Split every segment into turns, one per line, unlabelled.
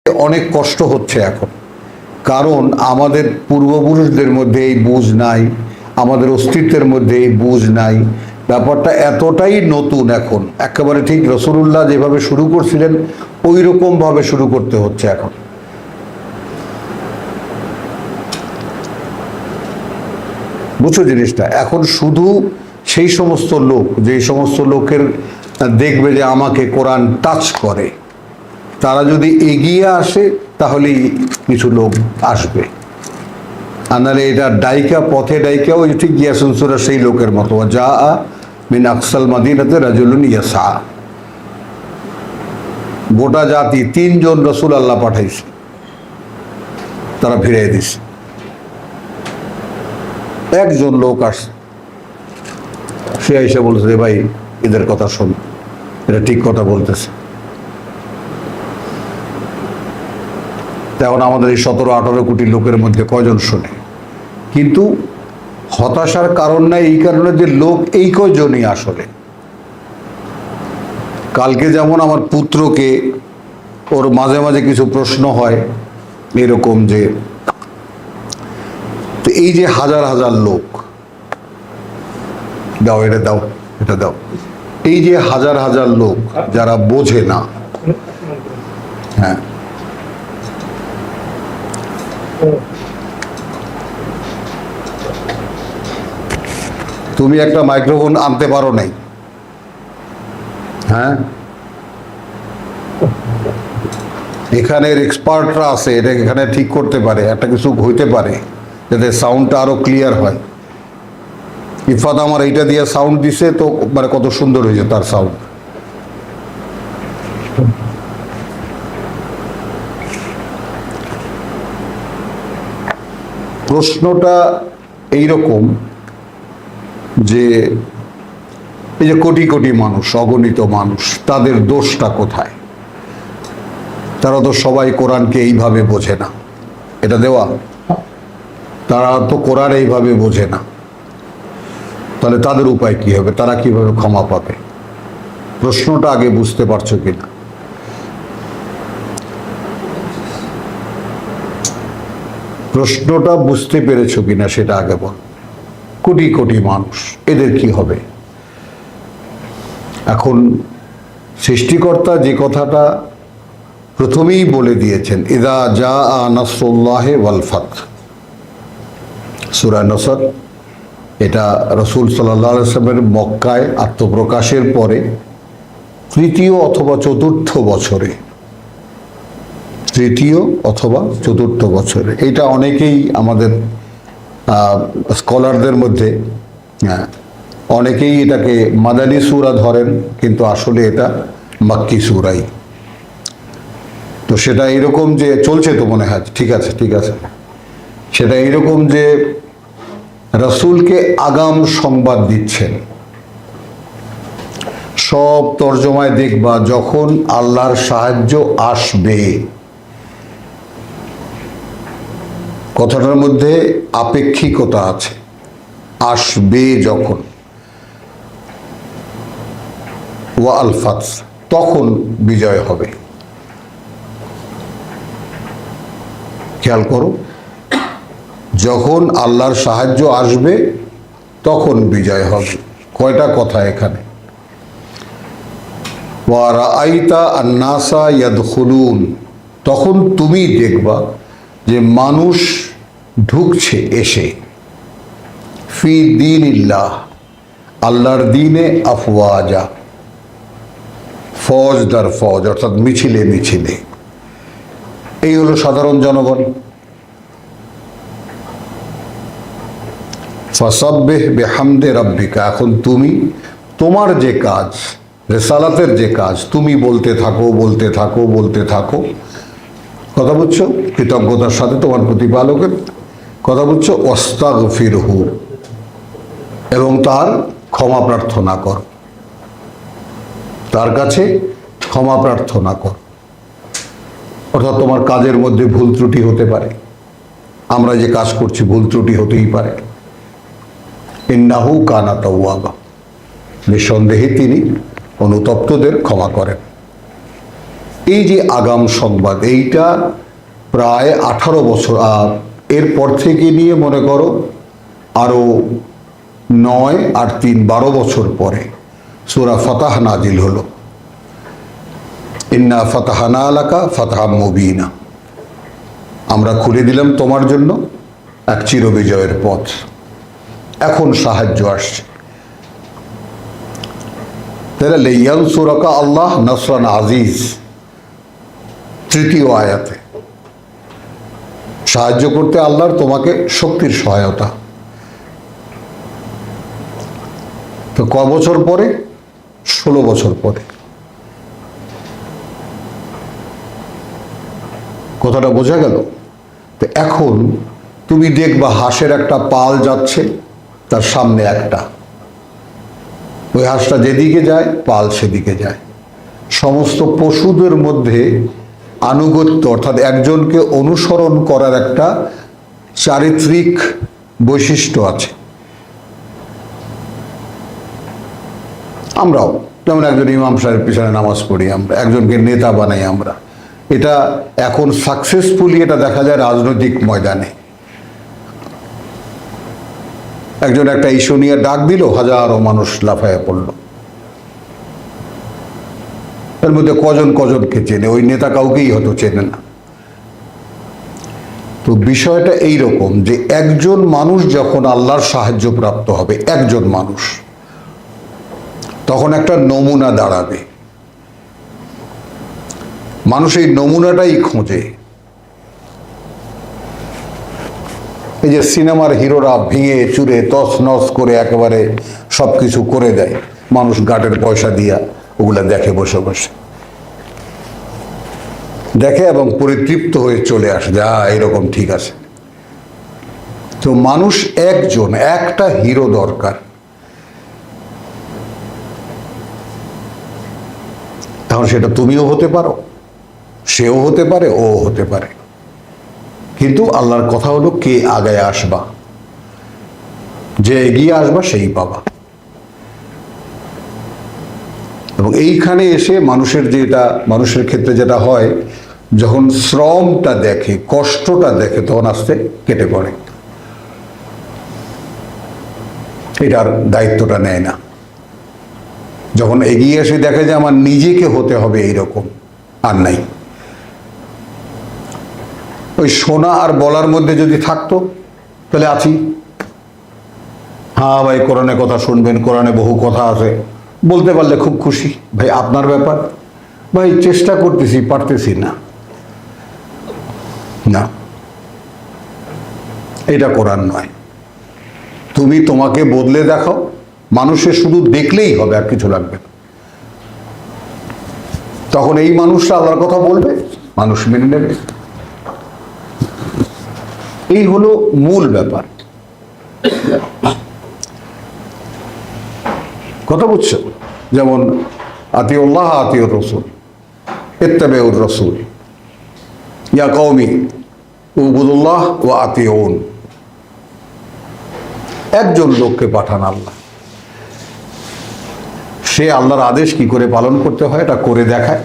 অনেক কষ্ট হচ্ছে এখন, কারণ আমাদের পূর্বপুরুষদের মধ্যে এই বুঝ নাই, আমাদের অস্তিত্বের মধ্যে এই বুঝ নাই। ব্যাপারটা এতটাই নতুন এখন, একেবারে ঠিক রাসূলুল্লাহ যেভাবে শুরু করছিলেন ওই রকম ভাবে শুরু করতে হচ্ছে এখন। বুঝছো জিনিসটা? এখন শুধু সেই সমস্ত লোক, যে সমস্ত লোকের দেখবে যে আমাকে কোরআন টাচ করে, তারা যদি এগিয়ে আসে তাহলেই কিছু লোক আসবে, আর নাহলে এটা ডাইকা পথে ডাইকা ওই ঠিক ইয়াসিন সূরা সেই লোকের মতো, যা মিন আকসাল মাদিনাতে রাজুলুন ইয়াসা। গোটা জাতি 3 জন রাসূল আল্লাহ পাঠাইছে, তারা ফিরিয়ে দিছে। একজন লোক আসছে, সে এসে বলছে যে ভাই এদের কথা শোন, এটা ঠিক কথা বলতেছে। এখন আমাদের এই 17-18 কোটি লোকের মধ্যে কয়জন শোনে? কিন্তু হতাশার কারণ নাই এই কারণে যে লোক এই কয়জনই আসলে। কালকে যেমন আমার পুত্রকে ওর মাঝে মাঝে কিছু প্রশ্ন হয় এরকম যে, তো এই যে হাজার হাজার লোক, দাও এটা দাও এটা দাও, এই যে হাজার হাজার লোক যারা বোঝে না, হ্যাঁ, তুমি একটা মাইক্রোফোন আনতে পারো নাই, হ্যাঁ, এখানের এক্সপার্টরা আছে, এটা এখানে ঠিক করতে পারে, একটা কিছু হইতে পারে যাতে সাউন্ডটা আরো ক্লিয়ার হয়। ইফাত আমার এইটা দিয়ে সাউন্ড দিছে, তো মানে কত সুন্দর হয়েছে তার সাউন্ড। প্রশ্নটা এইরকম যে এই যে কোটি কোটি মানুষ, অগণিত মানুষ, তাদের দোষটা কোথায়? তারা তো সবাই কোরআনকে এইভাবে বোঝে না, এটা দেওয়া, তারা তো কোরআন এইভাবে বোঝে না, তাহলে তাদের উপায় কি হবে? তারা কিভাবে ক্ষমা পাবে? প্রশ্নটা আগে বুঝতে পারছো কিনা? প্রশ্নটা বুঝতে পেরেছো কিনা সেটা আগে বল। কোটি কোটি মানুষ, এদের কি হবে? এখন সৃষ্টিকর্তা যে কথাটা প্রথমেই বলে দিয়েছেন, ইযা জাআ নাসরুল্লাহি ওয়াল ফাতহ, সূরা নসর, এটা রাসূল সাল্লাল্লাহু আলাইহি ওয়াসাল্লামের মক্কায় আত্মপ্রকাশের পরে 3য় অথবা 4র্থ বছরে, 3য় অথবা 4র্থ বছরে, এটা অনেকেই আমাদের স্কলারদের মধ্যে অনেকেই এটাকে মাদানী সূরা ধরেন, কিন্তু আসলে এটা মাক্কি সূরাই। তো সেটা এরকম যে চলছে, তো মনে হয় ঠিক আছে ঠিক আছে, সেটা এরকম যে রাসূলকে আগাম সংবাদ দিচ্ছেন। সব তর্জমায় দেখবা যখন আল্লাহর সাহায্য আসবে, কথাটার মধ্যে আপেক্ষিকতা আছে, আসবে যখন, ওয়াল ফাতহ, তখন বিজয় হবে। খেয়াল করো, যখন আল্লাহর সাহায্য আসবে তখন বিজয় হবে। কয়টা কথা এখানে? ওয়া রাআইতা আন-নাসা ইয়াদখুলুন, তখন তুমি দেখবা যে মানুষ ঢুকছে এসে, ফি দীনিল্লাহ, আল্লাহর দ্বীনে, আফওয়াজা, ফজ দার ফজ, অর্থাৎ মিছিলে মিছিলে। এই হলো সাধারণ জনগণ। ফাসাব্বিহ বিহামদি রাব্বিকা, এখন তুমি তোমার যে কাজ, রিসালাতের যে কাজ, তুমি বলতে থাকো বলতে থাকো বলতে থাকো, কথা বুঝছো, কৃতজ্ঞতার সাথে তোমার প্রতিপালকের কথা বুঝছো, ওয়াস্তাগফিরহু, এবং তার ক্ষমা প্রার্থনা কর, তার কাছে ক্ষমা প্রার্থনা কর। অর্থাৎ তোমার কাজের মধ্যে ভুল ত্রুটি হতে পারে, আমরা যে কাজ করছি ভুল ত্রুটি হতেই পারে। ইন্নাহু কানা তাওয়াবা, নিঃসন্দেহে তিনি অনুতপ্তদের ক্ষমা করেন। এই যে আগাম সংবাদ, এইটা প্রায় 18 বছর, এরপর থেকে নিয়ে মনে করো আরো 9 আর 3 12 বছর পরে সূরা ফাতাহ নাজিল হলো। ইন্না ফাতাহনা লাকা ফাতহাম মুবিনা, আমরা খুলে দিলাম তোমার জন্য এক চিরবিজয়ের পথ। এখন সাহায্য আসছে। তাহলে লিয়ানসুরাকা আল্লাহ নাসরান আজিজ, তৃতীয় আয়াতে সাহায্য করতে আল্লাহর তোমাকে শক্তির সহায়তা। তো ক বছর পরে? 16 বছর পরে। কথাটা বোঝা গেল? তো এখন তুমি দেখবা হাঁসের একটা পাল যাচ্ছে, তার সামনে একটা, ওই হাঁসটা যেদিকে যায় পাল সেদিকে যায়। সমস্ত পশুদের মধ্যে আনুগত্য অর্থাৎ একজনকে অনুসরণ করার একটা চারিত্রিক বৈশিষ্ট্য আছে। আমরাও যেমন একজন ইমাম সাহেবের পিছনে নামাজ পড়ি, আমরা একজনকে নেতা বানাই আমরা। এটা এখন সাকসেসফুলি এটা দেখা যায় রাজনৈতিক ময়দানে। একজন একটা ইস্যু নিয়ে ডাক দিল, হাজারো মানুষ লাফাইয়া পড়ল। এর মধ্যে কজনকে চেনে, ওই নেতা কাউকেই হয়তো চেনে না। তো বিষয়টা এই রকম যে একজন মানুষ যখন আল্লাহর সাহায্য প্রাপ্ত হবে, একজন মানুষ, তখন একটা নমুনা দাঁড়াবে। মানুষ এই নমুনাটাই খোঁজে। এই যে সিনেমার হিরোরা ভেঙে চুরে তছ নছ করে একেবারে সবকিছু করে দেয়, মানুষ গাটের পয়সা দিয়া ওগুলা দেখে, বসে বসে দেখে এবং পরিতৃপ্ত হয়ে চলে আসে, যা এরকম ঠিক আছে। তো মানুষ একজন, একটা হিরো দরকার। এখন সেটা তুমিও হতে পারো, সেও হতে পারে, ও হতে পারে, কিন্তু আল্লাহর কথা হলো কে আগায় আসবা, যে এগিয়ে আসবা সেই পাবা। এবং এইখানে এসে মানুষের ক্ষেত্রে যেটা হয়, যখন শ্রমটা দেখে, কষ্টটা দেখে, তখন আস্তে কেটে পড়ে, এটার দায়িত্বটা নেয় না। যখন এগিয়ে এসে দেখে যে আমার নিজেকে হতে হবে এইরকম, আর নাই। ওই শোনা আর বলার মধ্যে যদি থাকতো তাহলে আছি, হ্যাঁ ভাই কোরআনে কথা শুনবেন, কোরআনে বহু কথা আছে, বলতে পারলে খুব খুশি, ভাই আপনার ব্যাপার, ভাই চেষ্টা করতেছি, পারতেছি না, না, এটা কোরআন নয়। তুমি তোমাকে বদলে দেখাও, মানুষের শুধু দেখলেই হবে, আর কিছু লাগবে না। তখন এই মানুষটা আল্লাহর কথা বলবে, মানুষ মেনে নেবে। এই হলো মূল ব্যাপার। কথা বুঝছো? যেমন আতিউল্লাহ আতিউর রসুল, ইত্তাবিউর রসুল, ইয়া কওমি উবুদুল্লাহ ওয়া আতিউন। একজন লোককে পাঠান আল্লাহ, সে আল্লাহর আদেশ কি করে পালন করতে হয় এটা করে দেখায়,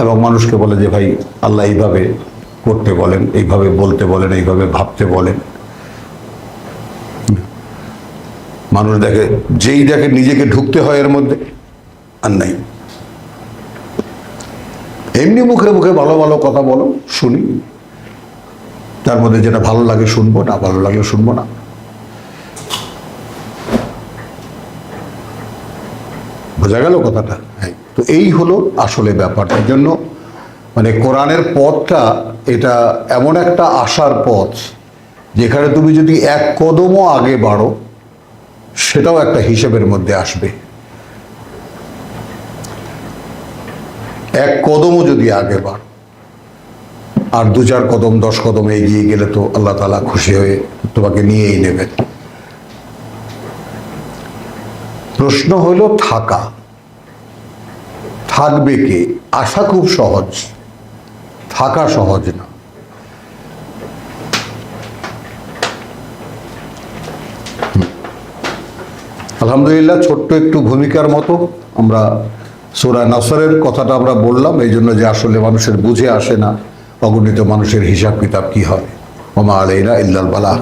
এবং মানুষকে বলে যে ভাই আল্লাহ এইভাবে করতে বলেন, এইভাবে বলতে বলেন, এইভাবে ভাবতে বলেন। মানুষ দেখে, যেই দেখে নিজেকে ঢুকতে হয় এর মধ্যে, আর নাই। এমনি মুখে মুখে ভালো ভালো কথা বলো, শুনি, তার মধ্যে যেটা ভালো লাগে শুনবো, না ভালো লাগলে শুনবো না। বোঝা গেল কথাটা? হ্যাঁ। তো এই হলো আসলে ব্যাপারটা। এই জন্য মানে কোরআনের পথটা এটা এমন একটা আশার পথ, যেখানে তুমি যদি এক কদমও আগে বাড়ো, সেটাও একটা হিসেবের মধ্যে আসবে। এক কদমও যদি আগে বাড়ো, আর 2-4 কদম 10 কদম এগিয়ে গেলে তো আল্লাহ তাআলা খুশি হয়ে তোমাকে নিয়েই নেবেন। প্রশ্ন হলো থাকা, থাকবে কে? আসা খুব সহজ, থাকা সহজ না। আলহামদুলিল্লাহ, ছোট্ট একটু ভূমিকার মতো আমরা সূরা নাসরের কথাটা আমরা বললাম এই জন্য যে আসলে মানুষের বুঝে আসে না অগণিত মানুষের হিসাব কিতাব কি হবে। ওমা আলাইনা ইল্লাল বালাগ।